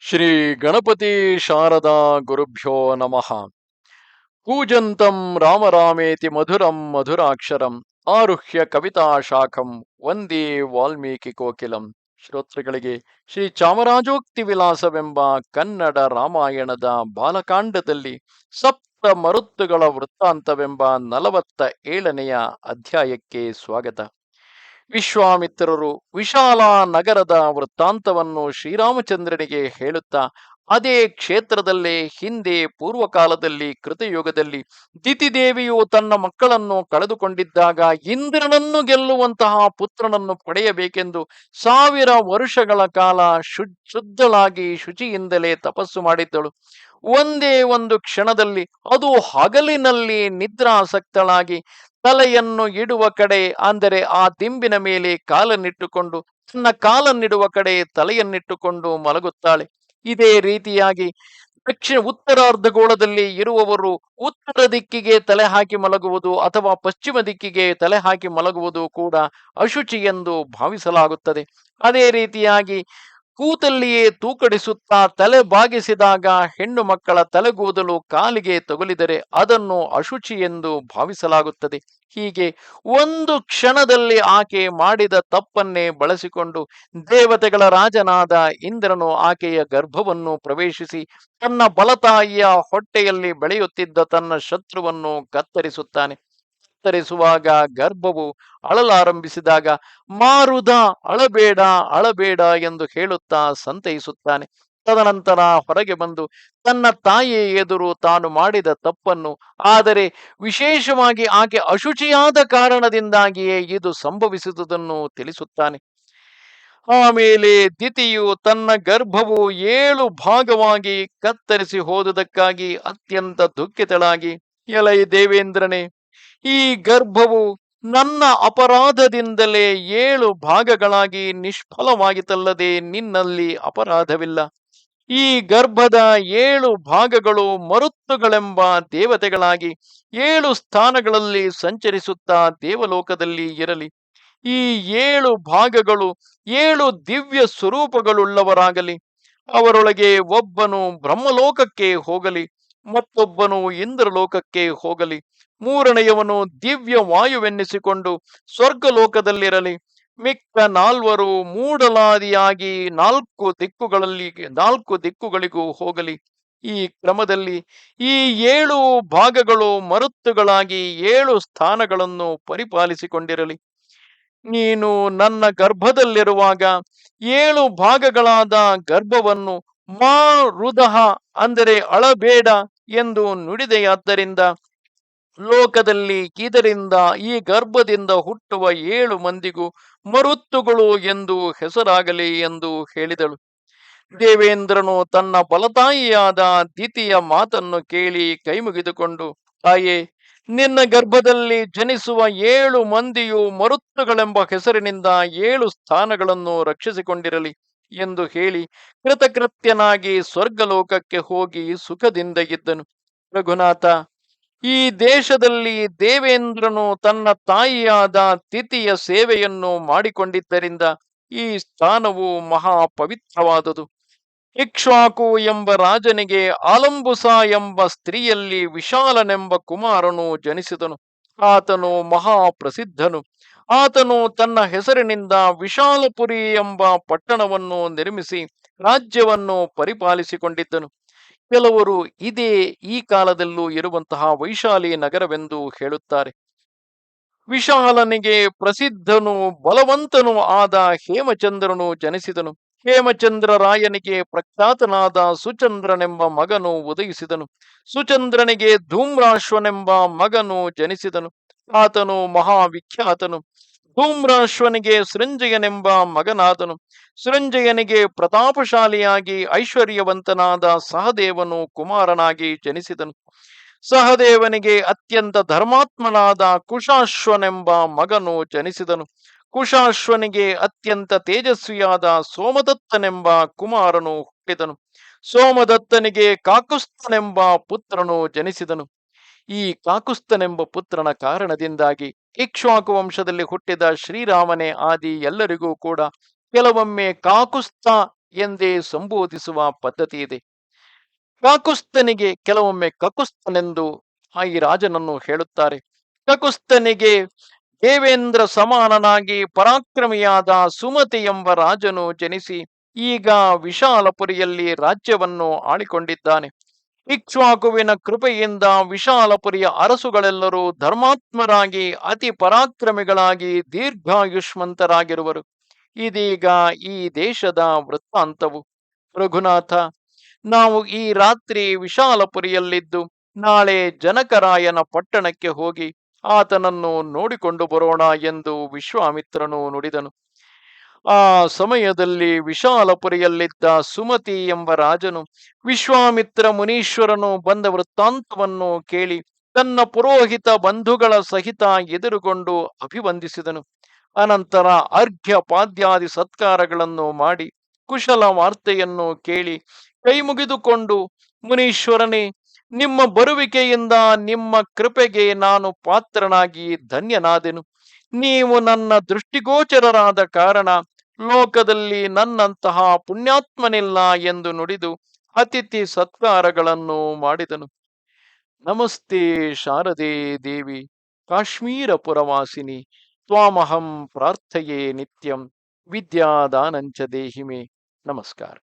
ಶ್ರೀ ಗಣಪತಿ ಶಾರದಾ ಗುರುಭ್ಯೋ ನಮಃ. ಕೂಜಂತಂ ರಾಮ ರಾಮೇತಿ ಮಧುರಂ ಮಧುರಾಕ್ಷರಂ ಆರುಹ್ಯ ಕವಿತಾ ಶಾಖಂ ವಂದೇ ವಾಲ್ಮೀಕಿ ಕೋಕಿಲಂ. ಶ್ರೋತೃಗಳಿಗೆ ಶ್ರೀ ಚಾಮರಾಜೋಕ್ತಿ ವಿಲಾಸವೆಂಬ ಕನ್ನಡ ರಾಮಾಯಣದ ಬಾಲಕಾಂಡದಲ್ಲಿ ಸಪ್ತ ಮರುತ್ತುಗಳ ವೃತ್ತಾಂತವೆಂಬ 47ನೆಯ ಅಧ್ಯಾಯಕ್ಕೆ ಸ್ವಾಗತ. ವಿಶ್ವಾಮಿತ್ರರು ವಿಶಾಲ ನಗರದ ವೃತ್ತಾಂತವನ್ನು ಶ್ರೀರಾಮಚಂದ್ರನಿಗೆ ಹೇಳುತ್ತಾ, ಅದೇ ಕ್ಷೇತ್ರದಲ್ಲೇ ಹಿಂದೆ ಪೂರ್ವಕಾಲದಲ್ಲಿ ಕೃತಯುಗದಲ್ಲಿ ದಿತಿದೇವಿಯು ತನ್ನ ಮಕ್ಕಳನ್ನು ಕಳೆದುಕೊಂಡಿದ್ದಾಗ ಇಂದ್ರನನ್ನು ಗೆಲ್ಲುವಂತಹ ಪುತ್ರನನ್ನು ಪಡೆಯಬೇಕೆಂದು 1000 ವರ್ಷಗಳ ಕಾಲ ಶುದ್ಧಳಾಗಿ ಶುಚಿಯಿಂದಲೇ ತಪಸ್ಸು ಮಾಡಿದ್ದಳು. ಒಂದೇ ಒಂದು ಕ್ಷಣದಲ್ಲಿ, ಅದು ಹಗಲಿನಲ್ಲಿ ನಿದ್ರಾಸಕ್ತಳಾಗಿ ತಲೆಯನ್ನು ಇಡುವ ಕಡೆ, ಅಂದರೆ ಆ ದಿಂಬಿನ ಮೇಲೆ ಕಾಲನ್ನಿಟ್ಟುಕೊಂಡು ತನ್ನ ಕಾಲನ್ನಿಡುವ ಕಡೆ ತಲೆಯನ್ನಿಟ್ಟುಕೊಂಡು ಮಲಗುತ್ತಾಳೆ. ಇದೇ ರೀತಿಯಾಗಿ ಉತ್ತರಾರ್ಧಗೋಳದಲ್ಲಿ ಇರುವವರು ಉತ್ತರ ದಿಕ್ಕಿಗೆ ತಲೆ ಹಾಕಿ ಮಲಗುವುದು ಅಥವಾ ಪಶ್ಚಿಮ ದಿಕ್ಕಿಗೆ ತಲೆ ಹಾಕಿ ಮಲಗುವುದು ಕೂಡ ಅಶುಚಿ ಎಂದು ಭಾವಿಸಲಾಗುತ್ತದೆ. ಅದೇ ರೀತಿಯಾಗಿ ಕೂತಲ್ಲಿಯೇ ತೂಕಡಿಸುತ್ತಾ ತಲೆ ಬಾಗಿಸಿದಾಗ ಹೆಣ್ಣು ಮಕ್ಕಳ ತಲೆಗೂದಲು ಕಾಲಿಗೆ ತಗುಲಿದರೆ ಅದನ್ನು ಅಶುಚಿ ಎಂದು ಭಾವಿಸಲಾಗುತ್ತದೆ. ಹೀಗೆ ಒಂದು ಕ್ಷಣದಲ್ಲಿ ಆಕೆ ಮಾಡಿದ ತಪ್ಪನ್ನೇ ಬಳಸಿಕೊಂಡು ದೇವತೆಗಳ ರಾಜನಾದ ಇಂದ್ರನು ಆಕೆಯ ಗರ್ಭವನ್ನು ಪ್ರವೇಶಿಸಿ ತನ್ನ ಬಲತಾಯಿಯ ಹೊಟ್ಟೆಯಲ್ಲಿ ಬೆಳೆಯುತ್ತಿದ್ದ ತನ್ನ ಶತ್ರುವನ್ನು ಕತ್ತರಿಸುತ್ತಾನೆ. ಕತ್ತರಿಸುವಾಗ ಗರ್ಭವು ಅಳಲಾರಂಭಿಸಿದಾಗ ಮಾರುದ ಅಳಬೇಡ ಅಳಬೇಡ ಎಂದು ಹೇಳುತ್ತಾ ಸಂತೈಸುತ್ತಾನೆ. ತದನಂತರ ಹೊರಗೆ ಬಂದು ತನ್ನ ತಾಯಿಯ ಎದುರು ತಾನು ಮಾಡಿದ ತಪ್ಪನ್ನು, ಆದರೆ ವಿಶೇಷವಾಗಿ ಆಕೆ ಅಶುಚಿಯಾದ ಕಾರಣದಿಂದಾಗಿಯೇ ಇದು ಸಂಭವಿಸಿದುದನ್ನು ತಿಳಿಸುತ್ತಾನೆ. ಆಮೇಲೆ ದಿತಿಯು ತನ್ನ ಗರ್ಭವು 7 ಭಾಗವಾಗಿ ಕತ್ತರಿಸಿ ಹೋದುದಕ್ಕಾಗಿ ಅತ್ಯಂತ ದುಃಖಿತಳಾಗಿ, ಎಲೈ ದೇವೇಂದ್ರನೇ, ಈ ಗರ್ಭವು ನನ್ನ ಅಪರಾಧದಿಂದಲೇ 7 ಭಾಗಗಳಾಗಿ ನಿಷ್ಫಲವಾಗಿತ್ತಲ್ಲದೆ ನಿನ್ನಲ್ಲಿ ಅಪರಾಧವಿಲ್ಲ. ಈ ಗರ್ಭದ 7 ಭಾಗಗಳು ಮರುತ್ತುಗಳೆಂಬ ದೇವತೆಗಳಾಗಿ 7 ಸ್ಥಾನಗಳಲ್ಲಿ ಸಂಚರಿಸುತ್ತಾ ದೇವಲೋಕದಲ್ಲಿ ಇರಲಿ. ಈ 7 ಭಾಗಗಳು 7 ದಿವ್ಯ ಸ್ವರೂಪಗಳುಳ್ಳವರಾಗಲಿ. ಅವರೊಳಗೆ ಒಬ್ಬನು ಬ್ರಹ್ಮಲೋಕಕ್ಕೆ ಹೋಗಲಿ, ಮತ್ತೊಬ್ಬನು ಇಂದ್ರಲೋಕಕ್ಕೆ ಹೋಗಲಿ, ಮೂರನೆಯವನು ದಿವ್ಯ ವಾಯುವೆನ್ನಿಸಿಕೊಂಡು ಸ್ವರ್ಗಲೋಕದಲ್ಲಿರಲಿ. ಮಿಕ್ಕ 4 ಮೂಡಲಾದಿಯಾಗಿ 4 ದಿಕ್ಕುಗಳಿಗೂ ಹೋಗಲಿ. ಈ ಕ್ರಮದಲ್ಲಿ ಈ 7 ಭಾಗಗಳು ಮರುತ್ತುಗಳಾಗಿ 7 ಸ್ಥಾನಗಳನ್ನು ಪರಿಪಾಲಿಸಿಕೊಂಡಿರಲಿ. ನೀನು ನನ್ನ ಗರ್ಭದಲ್ಲಿರುವಾಗ 7 ಭಾಗಗಳಾದ ಗರ್ಭವನ್ನು ಮಾ ರುದಹ, ಅಂದರೆ ಅಳಬೇಡ ಎಂದು ನುಡಿದೆಯಾದ್ದರಿಂದ ಲೋಕದಲ್ಲಿ ಇದರಿಂದ ಈ ಗರ್ಭದಿಂದ ಹುಟ್ಟುವ 7 ಮಂದಿಗೂ ಮರುತ್ತುಗಳು ಎಂದು ಹೆಸರಾಗಲಿ ಎಂದು ಹೇಳಿದಳು. ದೇವೇಂದ್ರನು ತನ್ನ ಬಲತಾಯಿಯಾದ ದಿತಿಯ ಮಾತನ್ನು ಕೇಳಿ ಕೈಮುಗಿದುಕೊಂಡು, ತಾಯೇ, ನಿನ್ನ ಗರ್ಭದಲ್ಲಿ ಜನಿಸುವ 7 ಮಂದಿಯು ಮರುತ್ತುಗಳೆಂಬ ಹೆಸರಿನಿಂದ 7 ಸ್ಥಾನಗಳನ್ನು ರಕ್ಷಿಸಿಕೊಂಡಿರಲಿ ಎಂದು ಹೇಳಿ ಕೃತಕೃತ್ಯನಾಗಿ ಸ್ವರ್ಗಲೋಕಕ್ಕೆ ಹೋಗಿ ಸುಖದಿಂದ ಇದ್ದನು. ರಘುನಾಥ, ಈ ದೇಶದಲ್ಲಿ ದೇವೇಂದ್ರನು ತನ್ನ ತಾಯಿಯಾದ ತಿಥಿಯ ಸೇವೆಯನ್ನು ಮಾಡಿಕೊಂಡಿದ್ದರಿಂದ ಈ ಸ್ಥಾನವು ಮಹಾ ಪವಿತ್ರವಾದುದು. ಇಕ್ಷ್ವಾಕು ಎಂಬ ರಾಜನಿಗೆ ಆಲಂಬುಸ ಎಂಬ ಸ್ತ್ರೀಯಲ್ಲಿ ವಿಶಾಲನೆಂಬ ಕುಮಾರನು ಜನಿಸಿದನು. ಆತನು ಮಹಾ ಪ್ರಸಿದ್ಧನು. ಆತನು ತನ್ನ ಹೆಸರಿನಿಂದ ವಿಶಾಲಪುರಿ ಎಂಬ ಪಟ್ಟಣವನ್ನು ನಿರ್ಮಿಸಿ ರಾಜ್ಯವನ್ನು ಪರಿಪಾಲಿಸಿಕೊಂಡಿದ್ದನು. ಕೆಲವರು ಇದೇ ಈ ಕಾಲದಲ್ಲೂ ಇರುವಂತಹ ವೈಶಾಲಿ ನಗರವೆಂದು ಹೇಳುತ್ತಾರೆ. ವಿಶಾಲನಿಗೆ ಪ್ರಸಿದ್ಧನು ಬಲವಂತನೂ ಆದ ಹೇಮಚಂದ್ರನು ಜನಿಸಿದನು. ಹೇಮಚಂದ್ರ ರಾಯನಿಗೆ ಪ್ರಖ್ಯಾತನಾದ ಸುಚಂದ್ರನೆಂಬ ಮಗನು ಉದಯಿಸಿದನು. ಸುಚಂದ್ರನಿಗೆ ಧೂಮ್ರಾಶ್ವನೆಂಬ ಮಗನು ಜನಿಸಿದನು. ಆತನು ಮಹಾವಿಖ್ಯಾತನು. ಧೂಮ್ರಾಶ್ವನಿಗೆ ಸೃಂಜಯನೆಂಬ ಮಗನಾದನು. ಸೃಂಜಯನಿಗೆ ಪ್ರತಾಪಶಾಲಿಯಾಗಿ ಐಶ್ವರ್ಯವಂತನಾದ ಸಹದೇವನು ಕುಮಾರನಾಗಿ ಜನಿಸಿದನು. ಸಹದೇವನಿಗೆ ಅತ್ಯಂತ ಧರ್ಮಾತ್ಮನಾದ ಕುಶಾಶ್ವನೆಂಬ ಮಗನು ಜನಿಸಿದನು. ಕುಶಾಶ್ವನಿಗೆ ಅತ್ಯಂತ ತೇಜಸ್ವಿಯಾದ ಸೋಮದತ್ತನೆಂಬ ಕುಮಾರನು ಹುಟ್ಟಿದನು. ಸೋಮದತ್ತನಿಗೆ ಕಾಕುಸ್ಥನೆಂಬ ಪುತ್ರನು ಜನಿಸಿದನು. ಈ ಕಾಕುಸ್ಥನೆಂಬ ಪುತ್ರನ ಕಾರಣದಿಂದಾಗಿ ಇಕ್ಷ್ವಾಕು ವಂಶದಲ್ಲಿ ಹುಟ್ಟಿದ ಶ್ರೀರಾಮನೇ ಆದಿ ಎಲ್ಲರಿಗೂ ಕೂಡ ಕೆಲವೊಮ್ಮೆ ಕಾಕುಸ್ಥ ಎಂದೇ ಸಂಬೋಧಿಸುವ ಪದ್ಧತಿ ಇದೆ. ಕಾಕುಸ್ತನಿಗೆ ಕೆಲವೊಮ್ಮೆ ಕಕುಸ್ತನೆಂದು ಈ ರಾಜನನ್ನು ಹೇಳುತ್ತಾರೆ. ಕಕುಸ್ತನಿಗೆ ದೇವೇಂದ್ರ ಸಮಾನನಾಗಿ ಪರಾಕ್ರಮಿಯಾದ ಸುಮತಿ ಎಂಬ ರಾಜನು ಜನಿಸಿ ಈಗ ವಿಶಾಲಪುರಿಯಲ್ಲಿ ರಾಜ್ಯವನ್ನು ಆಳಿಕೊಂಡಿದ್ದಾನೆ. ಇಕ್ಷ್ವಾಕುವಿನ ಕೃಪೆಯಿಂದ ವಿಶಾಲಪುರಿಯ ಅರಸುಗಳೆಲ್ಲರೂ ಧರ್ಮಾತ್ಮರಾಗಿ ಅತಿ ಪರಾಕ್ರಮಿಗಳಾಗಿ ದೀರ್ಘಾಯುಷ್ಮಂತರಾಗಿರುವರು. ಇದೀಗ ಈ ದೇಶದ ವೃತ್ತಾಂತವು. ರಘುನಾಥ, ನಾವು ಈ ರಾತ್ರಿ ವಿಶಾಲಪುರಿಯಲ್ಲಿದ್ದು ನಾಳೆ ಜನಕರಾಯನ ಪಟ್ಟಣಕ್ಕೆ ಹೋಗಿ ಆತನನ್ನು ನೋಡಿಕೊಂಡು ಬರೋಣ ಎಂದು ವಿಶ್ವಾಮಿತ್ರನು ನುಡಿದನು. ಆ ಸಮಯದಲ್ಲಿ ವಿಶಾಲಪುರಿಯಲ್ಲಿದ್ದ ಸುಮತಿ ಎಂಬ ರಾಜನು ವಿಶ್ವಾಮಿತ್ರ ಮುನೀಶ್ವರನು ಬಂದ ವೃತ್ತಾಂತವನ್ನು ಕೇಳಿ ತನ್ನ ಪುರೋಹಿತ ಬಂಧುಗಳ ಸಹಿತ ಎದುರುಗೊಂಡು ಅಭಿವಂದಿಸಿದನು. ಅನಂತರ ಅರ್ಘ್ಯ ಪಾದ್ಯಾದಿ ಸತ್ಕಾರಗಳನ್ನು ಮಾಡಿ ಕುಶಲ ವಾರ್ತೆಯನ್ನು ಕೇಳಿ ಕೈ ಮುಗಿದುಕೊಂಡು, ಮುನೀಶ್ವರನೇ, ನಿಮ್ಮ ಬರುವಿಕೆಯಿಂದ ನಿಮ್ಮ ಕೃಪೆಗೆ ನಾನು ಪಾತ್ರನಾಗಿ ಧನ್ಯನಾದೆನು. ನೀವು ನನ್ನ ದೃಷ್ಟಿಗೋಚರರಾದ ಕಾರಣ ಲೋಕದಲ್ಲಿ ನನ್ನಂತಹ ಪುಣ್ಯಾತ್ಮನಿಲ್ಲ ಎಂದು ನುಡಿದು ಅತಿಥಿ ಸತ್ಕಾರಗಳನ್ನು ಮಾಡಿದನು. ನಮಸ್ತೆ ಶಾರದೆ ದೇವಿ, ಕಾಶ್ಮೀರ ಪುರವಾಸಿನಿ, ತ್ವಾಮಹಂ ಪ್ರಾರ್ಥಯೇ ನಿತ್ಯಂ, ವಿದ್ಯಾದಾನಂಚ ದೇಹಿಮೆ. ನಮಸ್ಕಾರ.